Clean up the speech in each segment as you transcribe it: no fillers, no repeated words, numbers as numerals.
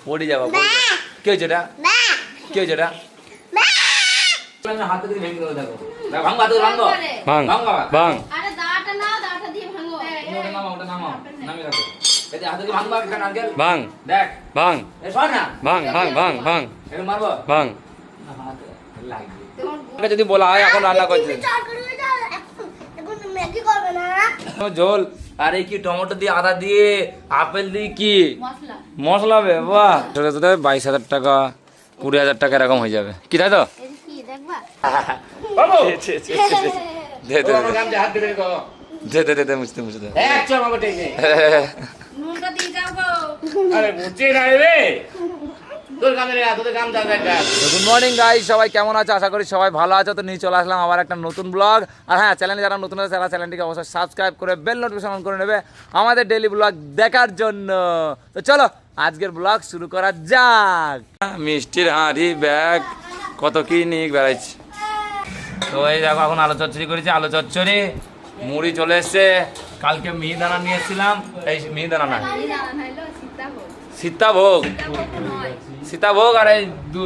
পড়ে যাবো। কে হয়েছে এটা? কে হয়েছে এটা? হাতে দিয়ে ভেঙে দেবো। দেখো ভাঙ, হাতে ভাঙো, ভাঙ ভাঙ। আরে দাঁড়াটা না, দাঁড়াটা দিয়ে ভাঙো। ওটা নামাও, নামিয়ে রাখো। এই যে হাতে দিয়ে ভাঙবা কেন আঙ্কেল? ভাঙ দেখ ভাঙ এই শোন না, ভাঙ ভাঙ ভাঙ ভাঙ এটা মারবো ভাঙ। হাতে লাগবে। তোমার যদি বলা হয় এখন রান্না করছে ঝোল, আরে কি টমেটো দিয়ে, আদা দিয়ে, আপেল দিয়ে, কি মশলা মশলা বে, বাহ। ছোট ছোট 22,000 টাকা 20,000 টাকা এরকম হয়ে যাবে, কি তাই তো? এই যে কি দেখবা? বাবু দে দে আমার গামছা হাত ধরে গো। দে মুছতে দে। এক চল বাবা টেনে। নুনটা দিয়ে যাও গো। আরে মুচে না রে। তোর গামছা রে, তোর গামছা দেখা। গুড মর্নিং গাইস, সবাই কেমন আছে? আশা করি সবাই ভালো আছে। তো নিয়ে চলে আসলাম আবার একটা নতুন ব্লগ। আর হ্যাঁ, চ্যানেলে যারা নতুন আছে তারা চ্যানেলটিকে অবশ্যই সাবস্ক্রাইব করে বেল নোটিফিকেশন অন করে নেবে আমাদের ডেইলি ব্লগ দেখার জন্য। তো চলো আজকের ব্লগ শুরু করা যাক। মিষ্টির হাঁড়ি, ব্যাগ, কত কি নিয়ে বেড়াইছি। তো এই দেখো এখন আলু চচ্চড়ি করেছি, আলু চচ্চড়ি, মুড়ি চলে এসছে। কালকে মিহিদানা নিয়ে এসেছিলাম, এই মিহিদানা না, এই দাঁড়া নাইলো সীতাভোগ। সীতাভোগ, সীতাভোগ নয়। সীতাভোগ আর এই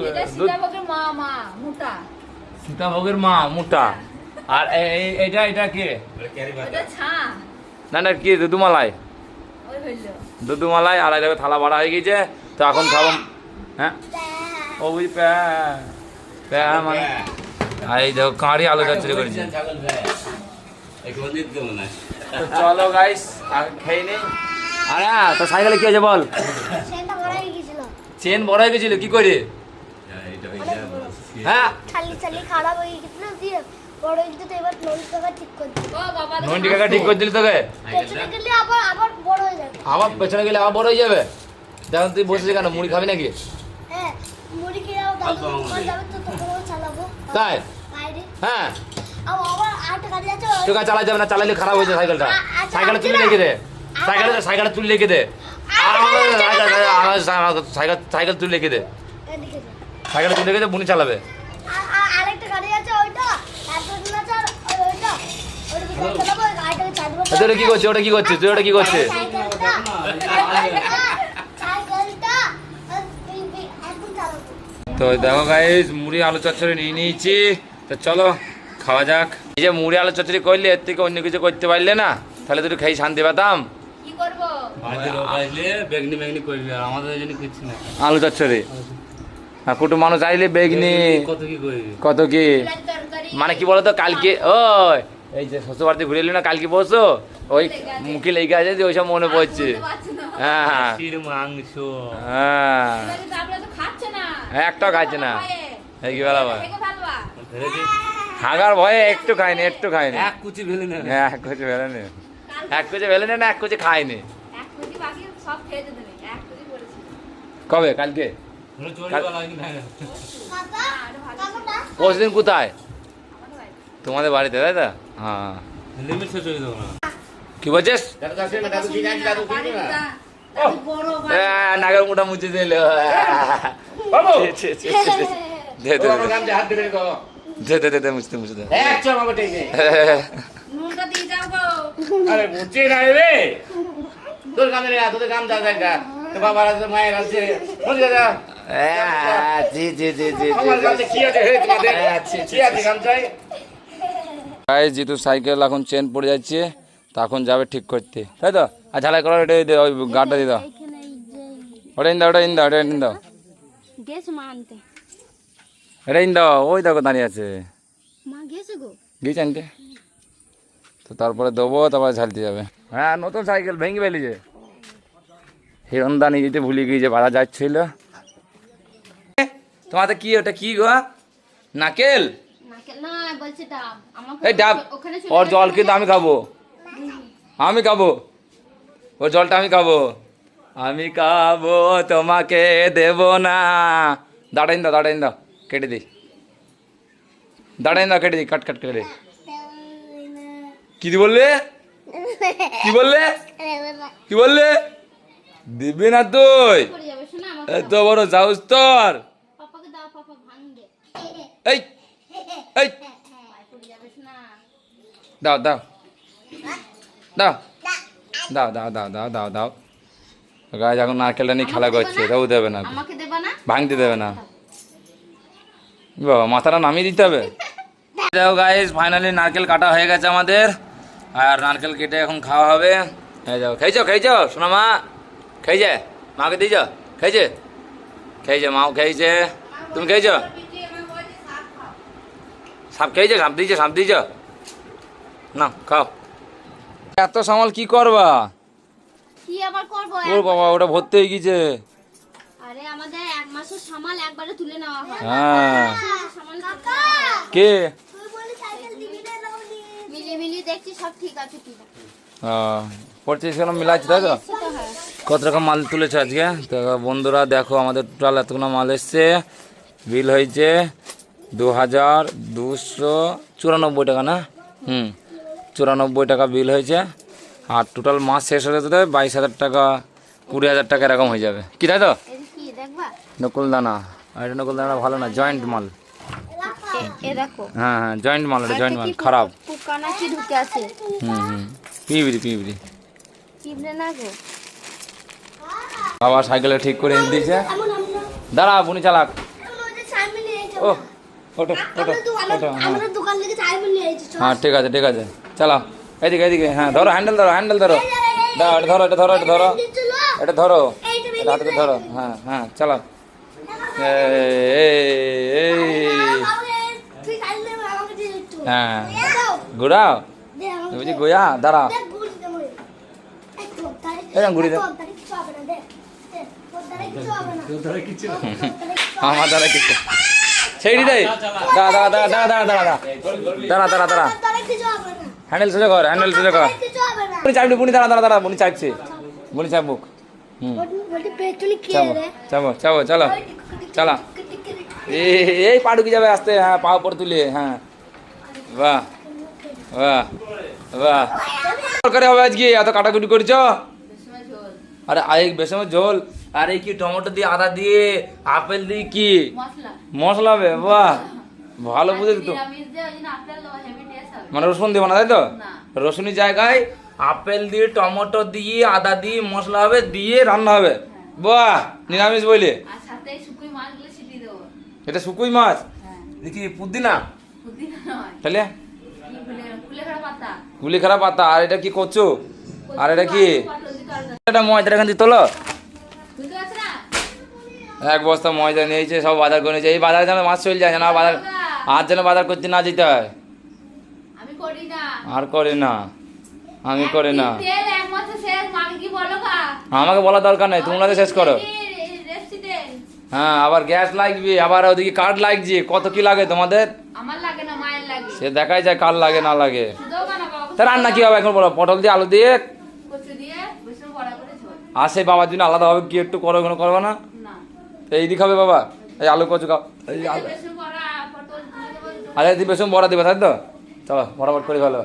এটা সীতাভোগের মা মোটা। সীতাভোগের মা মোটা। আর এইটা এটা কি? এটা ছা। না কি দুধুমালাই, ওই হইলো। দুধুমালাই। আর এই দেখো থালা ভাড়া হয়ে গেছে। তো এখন খাবো। হ্যাঁ ও বুঝ মানে আর এই দেখো কাঁড়ি আলু চচ্চড়ি করেছি। ছাগল ভাই। এক মন্দির তো মনে হয়। তো চলো গাইস আগে খেয়ে নেই। আরে তো সাইকেলে কি হয়েছে বল? সেটা বড় হয়ে গেছিল। চেন বড় হয়ে গেছিল, কি করে? হ্যাঁ চালি খারাপ হয়ে গেছিল, দিয়ে বড় হয়ে গেছে, তো এবার নন টাকা ঠিক করে দিল। ও বাবা দেখো। নন্টি কাকা ঠিক করে দিলি তোকে? পেছনে গেলে আবার বড় হয়ে যাবে। আবার পেছনে গেলে আবার বড় হয়ে যাবে। দেখুন তুই বসেছিস কেন, মুড়ি খাবি নাকি? হ্যাঁ, মুড়ি খেয়ে যাবে তো তোকেও চালাবো তাই? বাইরে। হ্যাঁ আবার আটটা গাড়ি আছে, তোকে চালা যাবে না, চালাইলে খারাপ হয়েছে সাইকেলটা। সাইকেলে তুলে রেখে দে, সাইকেলে তুলে রেখে দে। সাইকেল তুলে রেখে দে, এদিকে যা। সাইকেলে তুলে রেখে দে, বুনি চালাবে। আরেকটা গাড়ি আছে, ওইটা একজন আছে, আর ওইটা ওইটা চালাবো, গাড়িটাকে চালাবো। তুই ওটা কি করছিস? ওটা কি করছিস? তুই ওটা কি করছিস? সাইকেলটা একদম চালাবো। তো দেখো গাইস, মুড়ি আলু চচ্চড়ি নিয়ে নিয়েছি। তো চলো খাওয়া যাক। এই যে মুড়ি আলু চচ্চড়ি করলে, এর থেকে অন্য কিছু করতে পারলে না, তাহলে তো খাই শান্তি পেতাম। কি করব? বাড়িতে লোক আসলে বেগনি করবি, আর আমাদের জন্য কিছু না। আলু চচ্চড়ি আর কুটুম মানুষ আইলে বেগনি, কত কি করবি? কত কি বিলাত তরকারি। মানে কি বলতো, কালকে ওই এই যে শ্বশুর বাড়িতে ঘুরে এলি না কালকে পরশু, ওই মুখে লেগে আছে যে ওইসব মনে পড়ছে। বলতে পারছি না। হ্যাঁ শির মাংস। হ্যাঁ, তারপরে তো খাচ্ছে না। একটাও খাচ্ছে না। এই কি বেলা ভাই, থেকে ফেলবা। ধরেছি হাগার ভয়ে একটু খাইনি, এক কুচি ফেলে না। এক কুচি ফেলেনি, এক কুচি ফেলেনি না, এক কুচি খাইনি। এক কোটি বাকি সব খেয়ে যেতে নেই। এক কোটি বলেছি। কবে? কালকে? চোরি বলা হয় না। কাকা কাকাটা পরশুদিন কোথায়? আমাদের বাড়ি। তোমাদের বাড়িতে, তাই তো? হ্যাঁ লিমিট শেষ হয়ে যাবে না। কি বলছিস? দাদু কাছে না, দাদু ঠিক আছে, দাদু ঠিক না। দাদু বড় নাগের মুঠা মুছে দিল। বাবু দে দে আমার গামছা হাত ধরে গো। দে মুছতে দে। এক চল বাবা টেনে। নুনটা দিয়ে যাও গো। আরে মুচে না রে। তোর গামছা রে, তোর গামছা দেখা। তো বাবার আছে, মায়ের আছে। বুঝলি দাদা? জি জি জি জি আমার গামছা কি আছে হে তোমাদের? কি আছে গামছায়? গাইস, জিতু সাইকেল এখন চেন পড়ে যাচ্ছে, তখন যাবে ঠিক করতে, তাই তো? আর ঝালাই করার এটা দে, ওই গাড়টা দিয়ে দাও। এখানে এই যে ওটা ইন দাও, ওটা ইন দাও, ওটা ইন দাও, গেছে মা আনতে। এটা ইন দাও। ওই দেখো দাঁড়িয়ে আছে, মা গেছে গো। গিয়েছে আনতে। তো তারপরে দেবো, তারপরে ঝালতে যাবে। হ্যাঁ, নতুন সাইকেল ভেঙে ফেলেছে। হিরণদা নিয়ে যেতে ভুলে গিয়েছে, বাড়া যাচ্ছিল। তোমাদের কি ওটা কি গো? নাকেল? না বলছে ডাব। আমাকে এই ডাব, ওখানে ওর জল কিন্তু আমি খাবো, আমি খাবো, ওর জলটা আমি খাবো, আমি খাবো, তোমাকে দেব না। দাঁড়াইন দাও, দাঁড়াইন দাও, কেটে দিই, দাঁড়াইন দাও, কেটে দিই, কাট কাট কেটে দিই। কি বললে? কি বললে? কি বললে? দিবি না তুই? পড়ে যাবে শোনা আমাকে। এত বড় সাহস তোর? পাপাকে দাও, পাপা ভাঙবে। এই এই পড়ে যাবে শোনা। দাও দাও দাও দাও দাও দাও দাও দাও দাও। গাইজ এখন নারকেলটা নিয়ে খেলা করছে, এটাও দেবে না, আমাকে দেবা না? ভাঙতে দেবে না। বাবা মাথাটা নামিয়ে দিতে হবে। দেখো গাইজ ফাইনালি নারকেল কাটা হয়ে গেছে আমাদের, আর নারকেল কেটে এখন খাওয়া হবে। এই যাও, খেয়েছো শোনা মা? খেয়েছে? মাকে দিয়েছ? খেয়েছে মাও খেয়েছে। তুমি খেয়েছো? সাপ খেয়েছে? সাপ দিয়েছ? না খাও। এত সামাল কি করবা? কি আবার করবো? ওর বাবা ওটা ভর্তি হয়ে গেছে। আরে আমাদের 1 মাসের সামাল একবারে তুলে নেওয়া হয়। হ্যাঁ সামাল কাকা কে? তুই বলি সাইকেল দিবি না নাওনি মিলিয়ে দেখছি সব ঠিক আছে কিনা। পড়ছিস কেন মিলাচ্ছি তাই তো? সেটা হয়। কত রকম মাল তুলেছে আজকে তো বন্ধুরা, দেখো আমাদের টোটাল এতগুলো মাল এসছে। বিল হয়েছে 2294 টাকা না? 94 টাকা বিল হয়েছে। আর টোটাল মাস শেষ হয়ে যেতে 22,000 টাকা 20,000 টাকা এরকম হয়ে যাবে, কি তাই তো? এই কি দেখবা? নকুলদানা, আর এটা নকুলদানা ভালো না, জয়েন্ট মাল। এ দেখো। হ্যাঁ জয়েন্ট মাল, এটা জয়েন্ট মাল খারাপ। পোকানা কি ঢুকে আছে? পিবড়ি কিবলে না গো। বাবা সাইকেলে ঠিক করে এনে দিয়েছে। এমন আমরা দাঁড়া বুনি চালাক। এমন ওই যে সাইকেল নিয়ে এসেছে ও ওটো হ্যাঁ আমাদের দোকান থেকে সাইকেল নিয়ে এসেছে হ্যাঁ ঠিক আছে চালাও। এদিকে হ্যাঁ ধরো, হ্যান্ডেল ধরো দাও, এটা ধরো এটা ধরো এটা হাতে ধরো। হ্যাঁ চালাও। তুই সাইকেল নিয়ে আমাকে দিয়ে একটু হ্যাঁ দাও ঘুরাও, দে আমাকে বুঝি গোয়া দাঁড়াও। দেখ গুলি দে মরে একটু তারিখ এরকম ঘুরি দে। তারিখ কিছু হবে না দে দে তোর তারিখ কিছু হবে না আমার দ্বারা কিছু সেইটি দেয়। দাঁড়া তারিখ কিছু হবে না হ্যান্ডেল সোজা কর কিছু হবে না বুনি চাপবি, বুনি দাঁড়া বুনি চাপছে, বুনি চাপবুক। বলতে পেট্রোল কি রে চাপো চলো চালা। এই পা ঢুকে যাবে আস্তে, হ্যাঁ পা উপর তুলে, হ্যাঁ বাহ তরকারি হবে আজকে, এত কাটাকুটি করছ? আরে বেসমের ঝোল, আর এই কি টমেটো দিয়ে আদা দিয়ে আপেল দিয়ে কি মশলা হবে? বাহ ভালো বুঝেছি তো। মানে রসুন দিব না তাই তো? রসুনের জায়গায় আপেল দিয়ে টমেটো দিয়ে আদা দিয়ে মশলা হবে, দিয়ে রান্না হবে। বাহ নিরামিষ বলে। এটা শুকুই মাছ দেখি পুদিনা তাহলে কুলেখাড়া পাতা। আর এটা কি করছো? আর এটা কি? এটা ময়দাটা এখান থেকে তোলো। 1 বস্তা ময়দা নিয়েছে, সব বাজার করে নিয়েছে। এই বাজারে যেন মাছ চলে যায় না, বাজার আর যেন বাজার করতে না যেতে হয়। আর করে না, আমি করে না। আমাকে বলা দরকার নেই, তোমরা তো শেষ করো। হ্যাঁ আবার গ্যাস লাগবে, আবার ওদিকে কাঠ লাগছে, কত কি লাগে তোমাদের? সে দেখাই যায় কার লাগে না লাগে। তা রান্না কি হবে এখন বলো? পটল দিয়ে আলু দিয়ে আর সেই বাবার জন্য আলাদা হবে কি একটু করো, করবো না? এই দিকে হবে বাবা, এই আলু কচু খাও। আরে দি বেসন বড়া দিবে তাই তো? চলো বরাবর করে ভালো।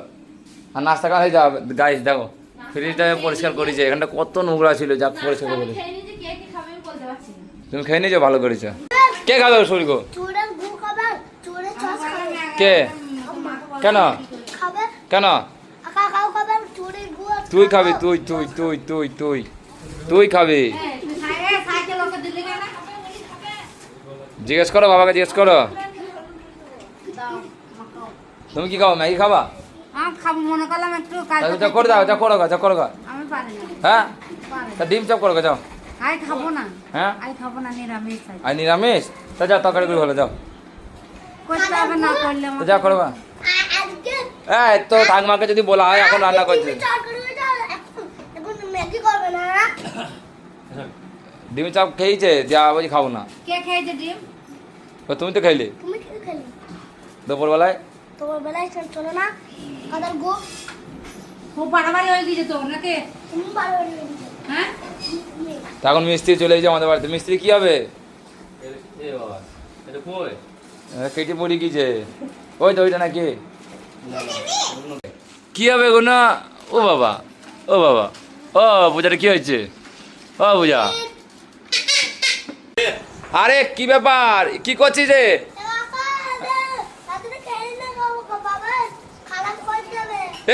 আর নাস্তা খাওয়া হয়ে যাবে। গাইস দেখো ফ্রিজটা পরিষ্কার করেছে, এখানটা কত নোংরা ছিল, যা পরিষ্কার করে দিয়েছে। তুমি খেয়ে নিয়েছো, ভালো করেছো। কে খাবে শরীর গো? চোরের গু খাবে চোরের চস খাবে কে? কেন খাবে কেন? কাকাও খাবে চোরের গু তুই খাবি, তুই খাবি। জিজ্ঞেস করো বাবাকে, জিজ্ঞেস করো। তুমি কি খাবো? ম্যাগি খাবা? খাবো মনে করলাম একটু যা করে দাও, যা করো গা। আমি পারি না হ্যাঁ তা ডিম চপ করো গা, যাও। আই খাবো না হ্যাঁ আই খাবো না নিরামিষ খাই আর নিরামিষ? তা যাও তরকারি করে ভালো, যাও। করতে হবে না করলে তো যা করো গা। আজকে এই তো ঠাকমাকে যদি বলা হয় এখন রান্না করছে। এখন ম্যাগি করবে না ডিম চপ খেয়েছে, যা বলছি খাবো না। কে খেয়েছে ডিম? ও তুমি তো খাইলে তুমি কি খেলে দুপুরবেলায়। তোমার বেলায় চলো না কাদার গো খুব বাড়াবাড়ি হয়ে গেছে তো নাকি? তুমি বারো হ্যাঁ তা এখন মিস্ত্রি চলে এসেছে আমাদের বাড়িতে। মিস্ত্রি কি হবে? কেটে পড়ি গিয়েছে, ওই তো ওইটা নাকি কি হবে গো? না ও বাবা ও পূজাটা কি হয়েছে? ও পূজা, আরে কি ব্যাপার, কি করছিস রে?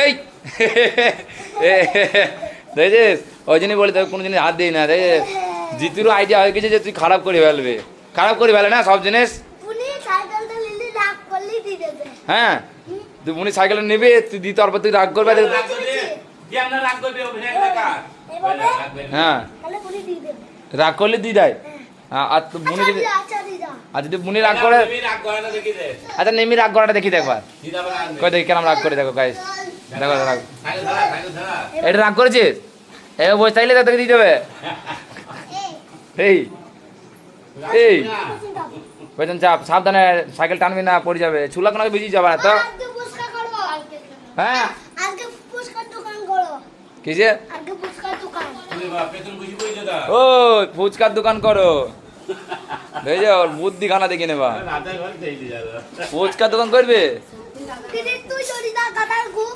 এই দেখছিস ও ওই জন্যই বলি তোকে কোনো জিনিস হাত দিই না রে। জিতুরও আইডিয়া হয়ে গেছে যে তুই খারাপ করে ফেলবে, খারাপ করে ফেলে না সব জিনিস। উনি সাইকেলটা নিলে রাগ করলেই দিয়ে দেবে। হ্যাঁ তুই উনি সাইকেলটা নেবে, তুই দিতে তারপর তুই রাগ করবে। রাগ করবে, কি আমরা রাগ করবে ও ভিড়ে দেখা। এভাবে হ্যাঁ তাহলে উনি দিয়ে দেবে। রাগ করলে দিয়ে দেয়। আর তো বুনি যদি, আচ্ছা দিদা। আর যদি বুনি রাগ করে, তুমি রাগ করে না দেখি দে। আচ্ছা নেমি রাগ করাটা দেখি দেখবার, দিদা বলা আনবে। কই দেখি কেন রাগ করে, দেখো গাইস দেখো রাগ। সাইকেল ধরা, সাইকেল ধরা। এটা রাগ করেছিস, এই বসে চাইলে তোকে দিয়ে দেবে। এই এই বেতন চাপ, সাবধানে সাইকেল টানবি না, পড়ে যাবে। চুলা কোনো বেজিয়ে যাবে না তো। আজকে পুষ্কা করবো। হ্যাঁ আজকে পুষ্কার দোকান করো। কি যে আজকে পুষ্কার দোকান। তুমি বাপ পেছন বুঝি কইছো দা। ও ফুচকার দোকান করো, দেখে ওর বুদ্ধি খানা দেখে নেবা। রাতে ঘর দেই দি যাবে। ফুচকার দোকান করবে, দিদি তুই চলি দা গাদার গু।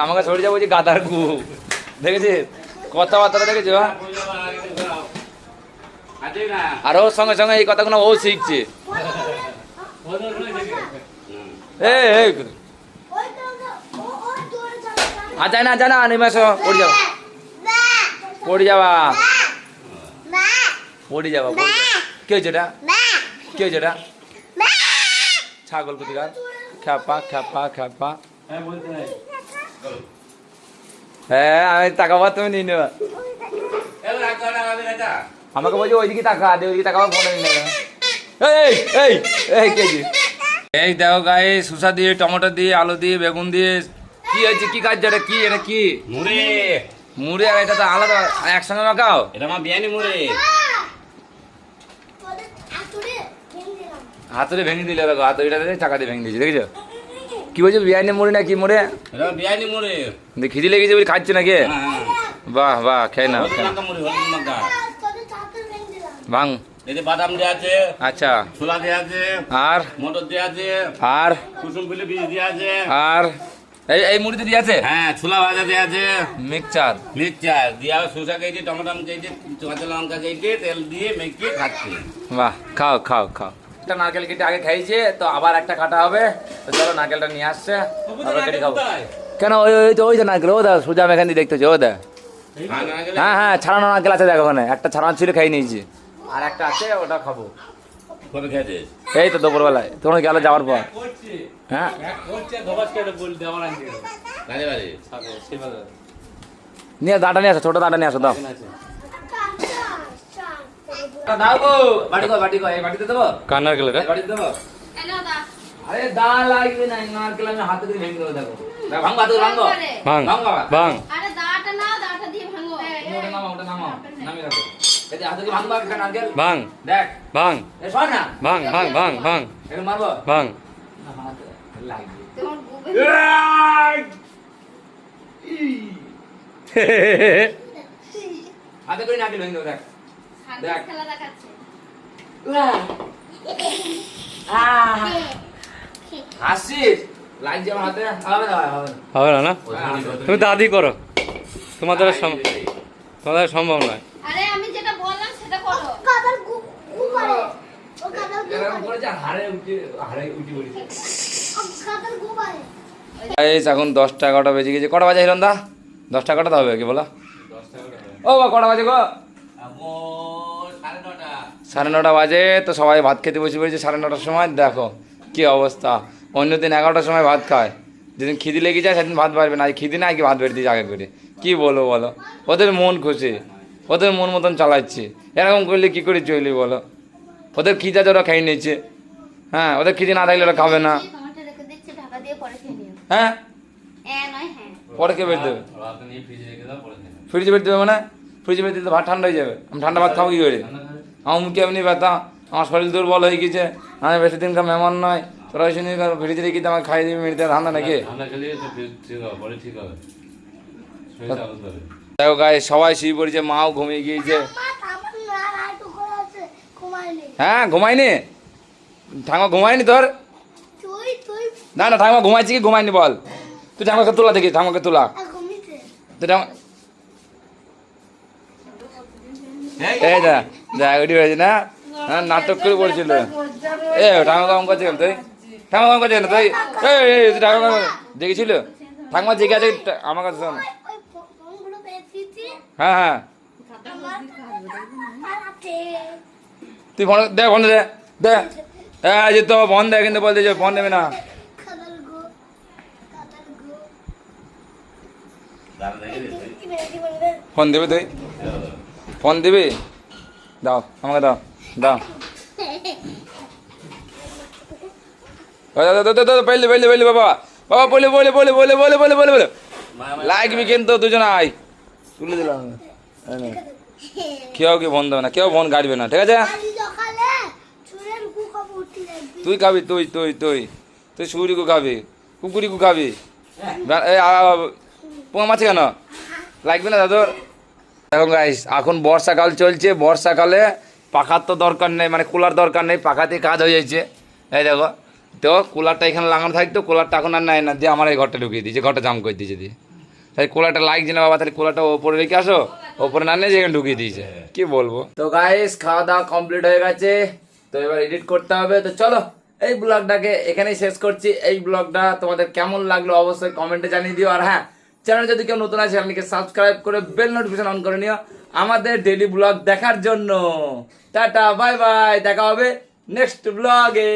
আমাকে ছড়ে যাবো যে গাদার গু, দেখেছিস কথাবার্তা দেখেছো? বুঝা বা আগে দাও। আজে না। আর ওর সঙ্গে সঙ্গে এই কথাগুলো ও শিখছে। ওদের ওই দেখে। এই ওই তো ও দৌড়ে চলে। আর যায় না, যায় না, নেমে আসো, পড়ে যাবা, পড়ে যাবা, পড়ে যাবা। কে হয়েছে এটা, কে হয়েছে এটা? ছাগল কোথাকার, খ্যাপা খ্যাপা খ্যাপা। হ্যাঁ বলতে নাই। হ্যাঁ আমি তাকাবা, তুমি নিয়ে নেবা। এবার রাগ করে না হবে এটা। আমাকে বলছি ওইদিকে তাকা দে, ওইদিকে তাকাবা, ফোনে নিয়ে নেবে। এই এই এই কেজি, এই দেখো গায়ে শসা দিয়ে, টমেটো দিয়ে, আলু দিয়ে, বেগুন দিয়ে, কি হয়েছে, কি কাজ এটা, কি এটা, কি মুড়ে। মুড়ি? আর এটা তো আলাদা, একসঙ্গে মাখাও। এটা মা বিয়ানি মুড়ে। ওদের হাতুড়ে ভেঙে দিলাম। হাতুড়ে ভেঙে দিলে, দেখো হাতুড়িটা দিয়ে চাকা দিয়ে ভেঙে দিয়েছে, দেখেছো? কি বলছো, বিরিয়ানি মুড়ি না কি মুড়ে? এটা বিয়ানি মুড়ে। খিদি লেগেছে বলে খাচ্ছে নাকি? হ্যাঁ। বাহ বাহ, খেয়ে নাও, হলুদ খেয়ে নাও। মাখা মুড়ে, হলুদ মাখা। তোদের চাদর ভেঙে দিলাম। ভাঙ। এতে বাদাম দেওয়া আছে, আচ্ছা, ছোলা দেওয়া আছে, আর মটর দেওয়া আছে, আর কুসুম ফুলে বীজ দেওয়া আছে। আর এই এই মুড়িতে দিয়ে আছে হ্যাঁ, ছোলা ভাজা দেওয়া আছে, মিক্সচার। মিক্সচার দিয়া, শসা কেটে, টমেটো কেটে, কাঁচা লঙ্কা কেটে, তেল দিয়ে মেখে খাচ্ছে। বাহ, খাও খাও খাও। একটা নারকেল কেটে আগে খাইছে, তো আবার একটা কাটা হবে। তো চলো নারকেলটা নিয়ে আসছে, আমরা কেটে খাবো। কেন ওই ওই তো, ওই তো নারকেল, ও দা সোজা এখান দিয়ে দেখতেছো, ও দা। হ্যাঁ হ্যাঁ, ছাড়ানো নারকেল আছে, দেখো ওখানে একটা ছাড়ানো ছিল, খাই নিয়েছি, আর একটা আছে, ওটা খাবো। কবে খেয়েছিস? এই তো দুপুরবেলায়, তোমরা গেলে যাওয়ার পর। হ্যাঁ কাজে বাজে। নিয়ে দাঁটা নিয়ে আসো, ছোট দাঁটা নিয়ে আসো, দাও দাও গো। বাটি কো, বাটি কো, এই বাটিতে দেবো, কার নারকেল এটা? এই বাটিতে দেবো। এনো দা। আরে দা লাগবে না, নারকেল আমি হাতে দিয়ে ভেঙে দেবো, দেখো। দেখো, ভাঙবা তো, ভাঙবো, ভাঙ ভাঙ বাবা, ভাঙ। আরে দাটা নাও, দাটা দিয়ে ভাঙো। ওটা নামাও, ওটা নামাও, নামিয়ে রাখো। এই যে হাতে দিয়ে ভাঙবা একটা নারকেল, ভাঙ দেখ, ভাঙ এ শোন না, ভাঙ ভাঙ ভাঙ ভাঙ এখন মারবো, ভাঙ। হাতে লাগবে। তোমার গুবে হাতে করে নারকেল ভেঙে দেবো, দেখ। হাতের খেলা দেখাচ্ছে। হাসিস, লাগছে আমার হাতে, হবে না, হবে না। হবে না না, তুমি দাদি করো, তোমার দ্বারা তোমার দ্বারা সম্ভব নয়। আরে আমি যেটা বললাম সেটা করো। গাদার গু গু করে। ও গাদার গু এরকম করে। করেছে, আর হাড়ে উঠি পড়েছে। ও গাদার গু করে। এই এখন 10টা 11টা বেজে গেছে। কটা বাজে হিরন্দা? 10টা 11টা তো হবে কি বলো? ও বা কটা বাজে গো? এখন 9:30। 9:30 বাজে। তো সবাই ভাত খেতে বসে পড়েছে 9:30টার সময়। দেখো কি অবস্থা, অন্যদিন 11টার সময় ভাত খায়, যেদিন খিদি লেগে যায় সেদিন ভাত বাড়বে না। আজ খিদি না, কি ভাত বেড়ে দিয়েছে আগে করে, কি বলো বলো? ওদের মন খুশি, ওদের মন মতন চালাচ্ছে। এরকম করলে কি করে চলি বলো? ওদের খিদে ওরা খাই নিচ্ছে। হ্যাঁ, ওদের খিদে না থাকলে ওরা খাবে না। টমেটো রেখে দিচ্ছি, ঢাকা দিয়ে পরে খেয়ে নিও। হ্যাঁ, নয় হ্যাঁ। পরে কে বের দেবে? রাতে নিয়ে ফ্রিজে রেখে দাও, পরে খেয়ে নেবে। ফ্রিজে বের দেবে মানে? ফ্রিজে বের দিলে ভাত ঠান্ডা হয়ে যাবে। আমি ঠান্ডা ভাত খাবো কি করে? আমার মুখে এমনি ব্যথা, আমার শরীর দুর্বল হয়ে গেছে, আমি বেশি দিনকার মেহমান নয়। তোরা ওই শুনি ফ্রিজে রেখে আমাকে খাই দিবি, মেরিতে ঠান্ডা নাকি? ঠান্ডা খেলে তো ঠিক হবে, পরে ঠিক হবে। শরীরটা বুঝতে হবে। দেখো গায়ে সবাই শুয়ে পড়েছে, মাও ঘুমিয়ে গিয়েছে। মা তারপর না আর টুকরো আছে ঘুমাইনি। হ্যাঁ, ঘুমায়নি? ঠাকুমা ঘুমায়নি তোর? তুই তুই না না, ঠাকুমা ঘুমাইছে কি ঘুমায়নি বল? তুই ঠাকুমাকে তোলা দেখি, ঠাকুমাকে তোলা। ঘুমিতে। তুই ঠাকুমা, এই যা যা ওইটি হয়েছে না, হ্যাঁ নাটক করে পড়ছিল। এ ঠাকুমা কাম করছে কেন তুই? ঠাকুমা কাম করছে কেন তুই? এই তুই ঠাকুমা দেখেছিল? ঠাকুমা জেগে আছে আমার কাছে, শোন। ওই ফোনগুলো পেয়েছি হ্যাঁ হ্যাঁ আছে তুই ফোন দে, ফোন দে দে। এই যে তো ফোন দে, কিন্তু বলতে যে ফোন দেবে না। খাদার গো দাঁড়া দেখে দিস। কি বেশি বলবে ফোন দিবি তুই? ফোন দিবি? দাও আমাকে দাও, দাও। পেলি পেলি পেলি বাবা, বাবা বলে বলে বলে বলে বলে বলে বলে বলে লাগবি কিন্তু দুজন আই তুলে দিলাম। কেউ কি ফোন দেবে না, কেউ ফোন কাটবে না, ঠিক আছে? আজ সকালে চুরের কুকম উঠে যাবে তুই খাবি, তুই তুই তুই তুই সুরিকু খাবি, কুকুরিকু খাবি। পোঙা মাছ কেন লাগবে না দাদুর? দেখো গাইস, এখন বর্ষাকাল চলছে, বর্ষাকালে পাখার তো দরকার নেই, মানে কুলার দরকার নেই, পাখাতেই কাজ হয়ে যাচ্ছে। এই দেখো তো কুলারটা এখানে লাগানো থাকতো, কুলারটা এখন আর নেয় না, দিয়ে আমার এই ঘরটা ঢুকিয়ে দিয়েছে, ঘরটা জাম করে দিয়েছে দিয়ে। তাই কুলারটা লাগছে না বাবা, তাহলে কুলারটা ওপরে রেখে আসো, ওপরে না নিয়ে যেখানে ঢুকিয়ে দিয়েছে। কি বলবো। তো গাইস, খাওয়া দাওয়া কমপ্লিট হয়ে গেছে, তো এবার এডিট করতে হবে। তো চলো এই ব্লগটাকে এখানেই শেষ করছি। এই ব্লগটা তোমাদের কেমন লাগলো অবশ্যই কমেন্টে জানিয়ে দিও। আর হ্যাঁ, চ্যানেল যদি কেউ নতুন আছে চ্যানেলকে সাবস্ক্রাইব করে বেল নোটিফিকেশন অন করে নিও আমাদের ডেইলি ব্লগ দেখার জন্য। টাটা বাই বাই, দেখা হবে নেক্সট ব্লগে।